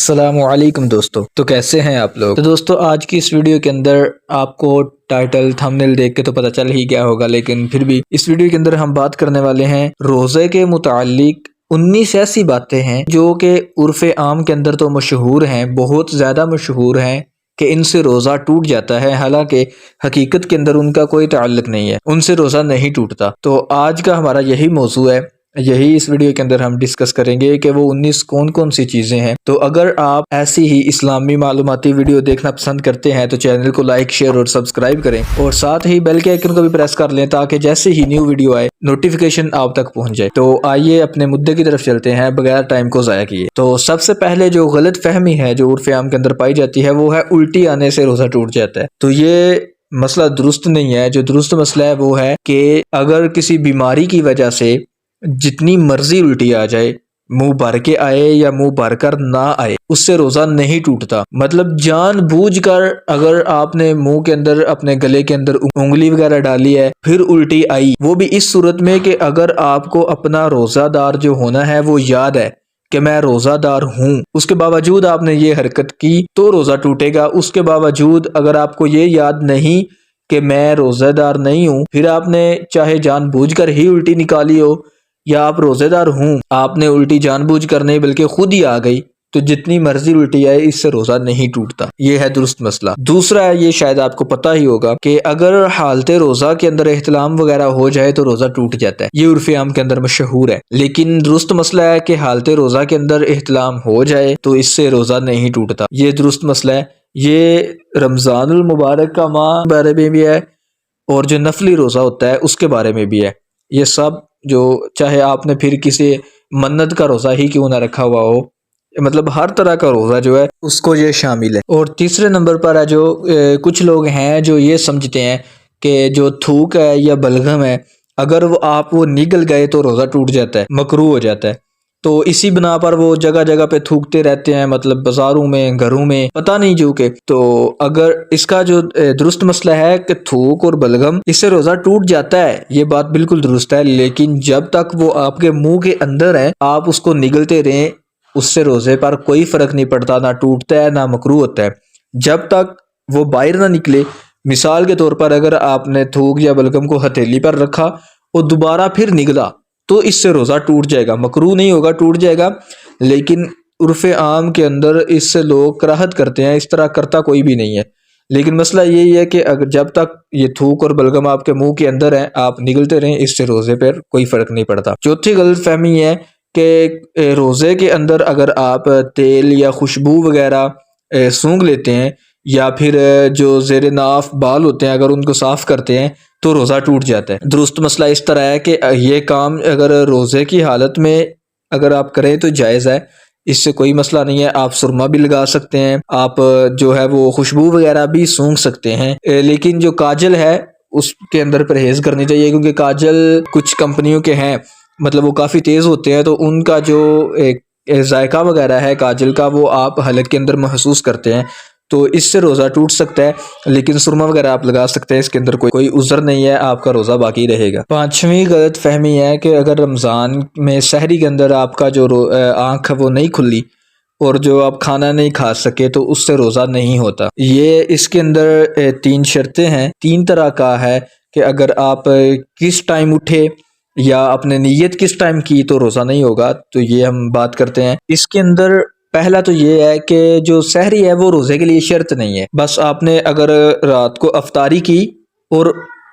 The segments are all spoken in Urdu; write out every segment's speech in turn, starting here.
السلام علیکم دوستو، تو کیسے ہیں آپ لوگ؟ تو دوستو آج کی اس ویڈیو کے اندر آپ کو ٹائٹل تھمبنیل دیکھ کے تو پتہ چل ہی گیا ہوگا، لیکن پھر بھی اس ویڈیو کے اندر ہم بات کرنے والے ہیں روزے کے متعلق 19 ایسی باتیں ہیں جو کہ عرف عام کے اندر تو مشہور ہیں، بہت زیادہ مشہور ہیں کہ ان سے روزہ ٹوٹ جاتا ہے، حالانکہ حقیقت کے اندر ان کا کوئی تعلق نہیں ہے، ان سے روزہ نہیں ٹوٹتا۔ تو آج کا ہمارا یہی موضوع ہے، یہی اس ویڈیو کے اندر ہم ڈسکس کریں گے کہ وہ 19 کون کون سی چیزیں ہیں۔ تو اگر آپ ایسی ہی اسلامی معلوماتی ویڈیو دیکھنا پسند کرتے ہیں تو چینل کو لائک، شیئر اور سبسکرائب کریں، اور ساتھ ہی بیل کے آئیکن کو بھی پریس کر لیں تاکہ جیسے ہی نیو ویڈیو آئے نوٹیفیکیشن آپ تک پہنچ جائے۔ تو آئیے اپنے مدعے کی طرف چلتے ہیں بغیر ٹائم کو ضائع کیے۔ تو سب سے پہلے جو غلط فہمی ہے جو عرف عام کے اندر پائی جاتی ہے وہ ہے الٹی آنے سے روزہ ٹوٹ جاتا ہے۔ تو یہ مسئلہ درست نہیں ہے۔ جو درست مسئلہ ہے وہ ہے کہ اگر کسی بیماری کی وجہ سے جتنی مرضی الٹی آ جائے، منہ بھر کے آئے یا منہ بھر کر نہ آئے، اس سے روزہ نہیں ٹوٹتا۔ مطلب جان بوجھ کر اگر آپ نے منہ کے اندر اپنے گلے کے اندر انگلی وغیرہ ڈالی ہے پھر الٹی آئی، وہ بھی اس صورت میں کہ اگر آپ کو اپنا روزہ دار جو ہونا ہے وہ یاد ہے کہ میں روزہ دار ہوں، اس کے باوجود آپ نے یہ حرکت کی تو روزہ ٹوٹے گا۔ اس کے باوجود اگر آپ کو یہ یاد نہیں کہ میں روزہ دار نہیں ہوں، پھر آپ نے چاہے جان بوجھ کر ہی الٹی نکالی ہو یا آپ روزے دار ہوں، آپ نے الٹی جان بوجھ کر نہیں بلکہ خود ہی آ گئی، تو جتنی مرضی الٹی آئے اس سے روزہ نہیں ٹوٹتا۔ یہ ہے درست مسئلہ۔ دوسرا ہے، یہ شاید آپ کو پتہ ہی ہوگا کہ اگر حالت روزہ کے اندر احتلام وغیرہ ہو جائے تو روزہ ٹوٹ جاتا ہے، یہ عرف عام کے اندر مشہور ہے۔ لیکن درست مسئلہ ہے کہ حالت روزہ کے اندر احتلام ہو جائے تو اس سے روزہ نہیں ٹوٹتا، یہ درست مسئلہ ہے۔ یہ رمضان المبارک کا ماہ کے بارے میں بھی ہے اور جو نفلی روزہ ہوتا ہے اس کے بارے میں بھی ہے۔ یہ سب جو چاہے آپ نے پھر کسی منت کا روزہ ہی کیوں نہ رکھا ہوا ہو، مطلب ہر طرح کا روزہ جو ہے اس کو یہ شامل ہے۔ اور تیسرے نمبر پر ہے جو کچھ لوگ ہیں جو یہ سمجھتے ہیں کہ جو تھوک ہے یا بلغم ہے اگر وہ نگل گئے تو روزہ ٹوٹ جاتا ہے، مکروہ ہو جاتا ہے۔ تو اسی بنا پر وہ جگہ جگہ پہ تھوکتے رہتے ہیں، مطلب بازاروں میں، گھروں میں، پتہ نہیں جو کہ۔ تو اگر اس کا جو درست مسئلہ ہے کہ تھوک اور بلغم اس سے روزہ ٹوٹ جاتا ہے، یہ بات بالکل درست ہے، لیکن جب تک وہ آپ کے منہ کے اندر ہے آپ اس کو نگلتے رہیں، اس سے روزے پر کوئی فرق نہیں پڑتا، نہ ٹوٹتا ہے نہ مکروہ ہوتا ہے۔ جب تک وہ باہر نہ نکلے، مثال کے طور پر اگر آپ نے تھوک یا بلغم کو ہتھیلی پر رکھا اور دوبارہ پھر نگلا تو اس سے روزہ ٹوٹ جائے گا، مکروہ نہیں ہوگا، ٹوٹ جائے گا۔ لیکن عرف عام کے اندر اس سے لوگ کراہت کرتے ہیں، اس طرح کرتا کوئی بھی نہیں ہے۔ لیکن مسئلہ یہی ہے کہ اگر جب تک یہ تھوک اور بلغم آپ کے منہ کے اندر ہے آپ نگلتے رہیں، اس سے روزے پر کوئی فرق نہیں پڑتا۔ چوتھی غلط فہمی ہے کہ روزے کے اندر اگر آپ تیل یا خوشبو وغیرہ سونگھ لیتے ہیں یا پھر جو زیر ناف بال ہوتے ہیں اگر ان کو صاف کرتے ہیں تو روزہ ٹوٹ جاتا ہے۔ درست مسئلہ اس طرح ہے کہ یہ کام اگر روزے کی حالت میں اگر آپ کریں تو جائز ہے، اس سے کوئی مسئلہ نہیں ہے۔ آپ سرما بھی لگا سکتے ہیں، آپ جو ہے وہ خوشبو وغیرہ بھی سونگھ سکتے ہیں، لیکن جو کاجل ہے اس کے اندر پرہیز کرنی چاہیے، کیونکہ کاجل کچھ کمپنیوں کے ہیں، مطلب وہ کافی تیز ہوتے ہیں، تو ان کا جو ذائقہ وغیرہ ہے کاجل کا وہ آپ حلق کے اندر محسوس کرتے ہیں، تو اس سے روزہ ٹوٹ سکتا ہے۔ لیکن سرما وغیرہ آپ لگا سکتے ہیں، اس کے اندر کوئی عذر نہیں ہے، آپ کا روزہ باقی رہے گا۔ پانچویں غلط فہمی ہے کہ اگر رمضان میں سحری کے اندر آپ کا جو آنکھ وہ نہیں کھلی اور جو آپ کھانا نہیں کھا سکے تو اس سے روزہ نہیں ہوتا۔ یہ اس کے اندر 3 شرطیں ہیں، 3 طرح کا ہے کہ اگر آپ کس ٹائم اٹھے یا اپنے نیت کس ٹائم کی تو روزہ نہیں ہوگا۔ تو یہ ہم بات کرتے ہیں۔ اس کے اندر پہلا تو یہ ہے کہ جو سحری ہے وہ روزے کے لیے شرط نہیں ہے، بس آپ نے اگر رات کو افطاری کی اور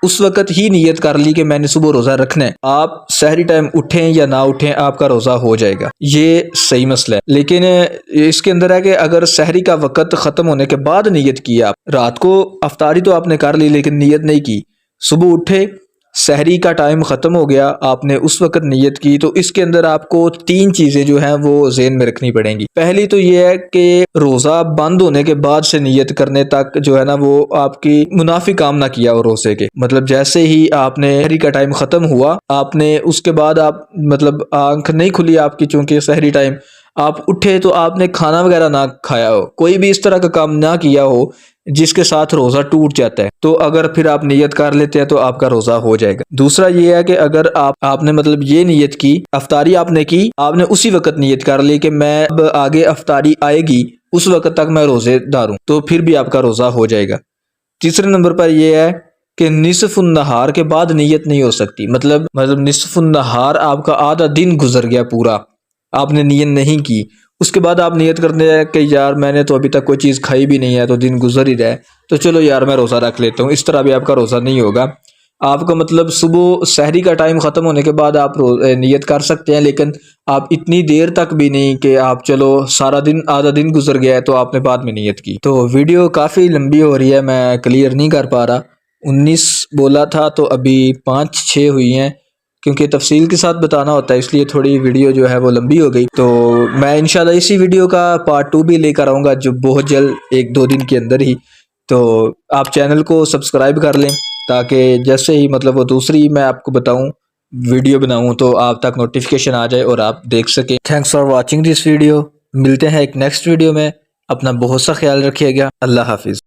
اس وقت ہی نیت کر لی کہ میں نے صبح روزہ رکھنا ہے، آپ سحری ٹائم اٹھیں یا نہ اٹھیں آپ کا روزہ ہو جائے گا، یہ صحیح مسئلہ ہے۔ لیکن اس کے اندر ہے کہ اگر سحری کا وقت ختم ہونے کے بعد نیت کی، آپ رات کو افطاری تو آپ نے کر لی لیکن نیت نہیں کی، صبح اٹھے سحری کا ٹائم ختم ہو گیا، آپ نے اس وقت نیت کی، تو اس کے اندر آپ کو 3 چیزیں جو ہیں وہ ذہن میں رکھنی پڑیں گی۔ پہلی تو یہ ہے کہ روزہ بند ہونے کے بعد سے نیت کرنے تک جو ہے نا وہ آپ کی منافی کام نہ کیا ہو روزے کے، مطلب جیسے ہی آپ نے سحری کا ٹائم ختم ہوا، آپ نے اس کے بعد آپ مطلب آنکھ نہیں کھلی آپ کی چونکہ سحری ٹائم، آپ اٹھے تو آپ نے کھانا وغیرہ نہ کھایا ہو، کوئی بھی اس طرح کا کام نہ کیا ہو جس کے ساتھ روزہ ٹوٹ جاتا ہے، تو اگر پھر آپ نیت کر لیتے ہیں تو آپ کا روزہ ہو جائے گا۔ دوسرا یہ ہے کہ اگر آپ نے مطلب یہ نیت کی، افطاری آپ نے کی، آپ نے اسی وقت نیت کر لی کہ میں اب آگے افطاری آئے گی اس وقت تک میں روزے دار ہوں، تو پھر بھی آپ کا روزہ ہو جائے گا۔ تیسرے نمبر پر یہ ہے کہ نصف النہار کے بعد نیت نہیں ہو سکتی، مطلب نصف النہار آپ کا آدھا دن گزر گیا پورا، آپ نے نیت نہیں کی، اس کے بعد آپ نیت کرتے ہیں کہ یار میں نے تو ابھی تک کوئی چیز کھائی بھی نہیں ہے تو دن گزر ہی رہا ہے، تو چلو یار میں روزہ رکھ لیتا ہوں، اس طرح بھی آپ کا روزہ نہیں ہوگا۔ آپ کا مطلب صبح سحری کا ٹائم ختم ہونے کے بعد آپ نیت کر سکتے ہیں، لیکن آپ اتنی دیر تک بھی نہیں کہ آپ چلو سارا دن آدھا دن گزر گیا ہے تو آپ نے بعد میں نیت کی۔ تو ویڈیو کافی لمبی ہو رہی ہے، میں کلیئر نہیں کر پا رہا، 19 بولا تھا تو ابھی 5-6 ہوئی ہیں، کیونکہ تفصیل کے ساتھ بتانا ہوتا ہے اس لیے تھوڑی ویڈیو جو ہے وہ لمبی ہو گئی۔ تو میں انشاءاللہ اسی ویڈیو کا پارٹ 2 بھی لے کر آؤں گا جو بہت جلد 1-2 دن کے اندر ہی۔ تو آپ چینل کو سبسکرائب کر لیں تاکہ جیسے ہی مطلب وہ دوسری میں آپ کو بتاؤں ویڈیو بناؤں تو آپ تک نوٹیفیکیشن آ جائے اور آپ دیکھ سکیں۔ Thanks for watching this video, ملتے ہیں ایک نیکسٹ ویڈیو میں، اپنا بہت سا خیال رکھیے گا، اللہ حافظ۔